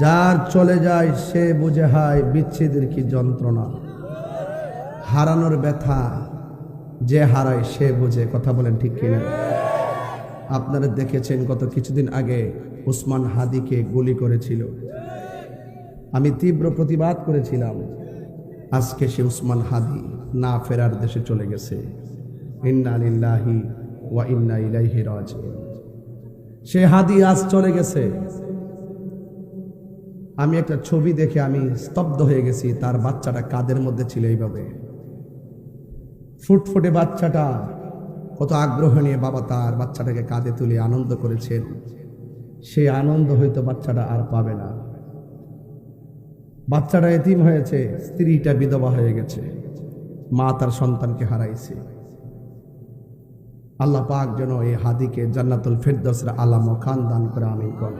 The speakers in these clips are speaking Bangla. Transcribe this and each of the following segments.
যার চলে যায় সে বুঝে হায় বিচ্ছেদের কি যন্ত্রণা, হারানোর ব্যথা যে হারায় সে বুঝে। কথা বলেন ঠিক কিনা? আপনারা দেখেছেন গত কিছুদিন আগে উসমান হাদিকে গুলি করেছিল, আমি তীব্র প্রতিবাদ করেছিলাম। আজকে সে উসমান হাদি না ফেরার দেশে চলে গেছে। ইন্না লিল্লাহি ওয়া ইন্না ইলাইহি রাজিউন। সে হাদি আজ চলে গেছে। আমি একটা ছবি দেখে আমি স্তব্ধ হয়ে গেছি। তার বাচ্চাটা কাদের মধ্যে ছিল এইভাবে, ফুটফুটে বাচ্চাটা, কত আগ্রহ নিয়ে বাবা তার বাচ্চাটাকে কাঁধে তুলে আনন্দ করেছেন। সেই আনন্দ হয়তো বাচ্চাটা আর পাবে না। বাচ্চাটা এতিম হয়েছে, স্ত্রীটা বিধবা হয়ে গেছে, মা তার সন্তানকে হারাইছে। আল্লাহ পাক যেন এই হাদিকে জান্নাতুল ফেরদৌসের আলা মাকান দান করে, আমিন কোন।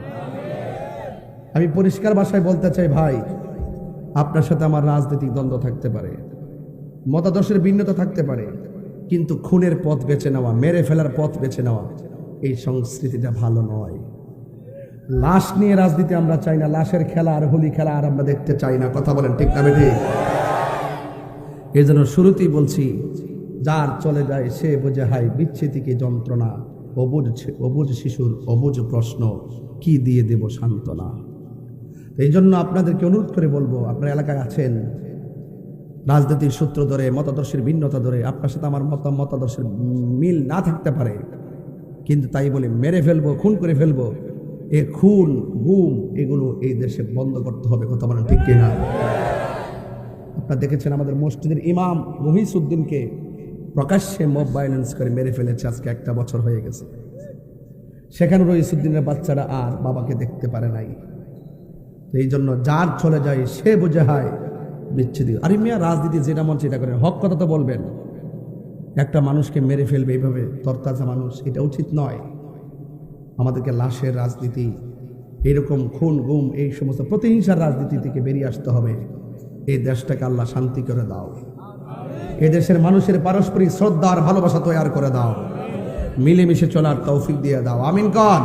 আমি পরিষ্কার ভাষায় বলতে চাই, ভাই আপনার সাথে আমার রাজনৈতিক দ্বন্দ্ব থাকতে পারে, মতাদর্শের ভিন্নতা থাকতে পারে, কিন্তু খুনের পথ বেছে নেওয়া, মেরে ফেলার পথ বেছে নেওয়া, এই সংস্কৃতিটা ভালো নয়। লাশ নিয়ে রাজনীতি আমরা চাই না, লাশের খেলা আর হোলি খেলা আর আমরা দেখতে চাই না। কথা বলেন ঠিক না বেঠিক? এই জন্য শুরুতেই বলছি, যার চলে যায় সে বোঝে হায় বিচ্ছেদ কি যন্ত্রণা, অবুঝ শিশুর অবুঝ প্রশ্ন কি দিয়ে দেব সান্ত্বনা। এই জন্য আপনাদেরকে অনুরোধ করে বলবো, আপনার এলাকায় আছেন, রাজনীতির সূত্র ধরে, মতাদর্শের ভিন্নতা ধরে আপনার সাথে আমার মতাদর্শের মিল না থাকতে পারে, কিন্তু তাই বলে মেরে ফেলবো, খুন করে ফেলবো, এ খুন গুম এগুলো এই দেশে বন্ধ করতে হবে। কথা বলেন ঠিক কিনা? আপনারা দেখেছেন আমাদের মসজিদের ইমাম মহিউদ্দিনকে প্রকাশ্যে মব ভায়োলেন্স করে মেরে ফেলেছে, আজকে 1 বছর হয়ে গেছে। সেখানে রইসুদ্দিনের বাচ্চারা আর বাবাকে দেখতে পারে নাই। এই জন্য যার চলে যায় সে বুঝে হয় বিচ্ছেদ। আরে মিয়া, রাজনীতি যেটা মন সেটা করেন, হক কথা তো বলবেন। একটা মানুষকে মেরে ফেলবে এইভাবে তরতাজা মানুষ, এটা উচিত নয়। আমাদেরকে লাশের রাজনীতি, এরকম খুন গুম, এই সমস্ত প্রতিহিংসার রাজনীতি থেকে বেরিয়ে আসতে হবে। এই দেশটাকে আল্লাহ শান্তি করে দাও, এই দেশের মানুষের পারস্পরিক শ্রদ্ধা আর ভালোবাসা তৈরি করে দাও, মিলেমিশে চলার তৌফিক দিয়ে দাও, আমিন কন।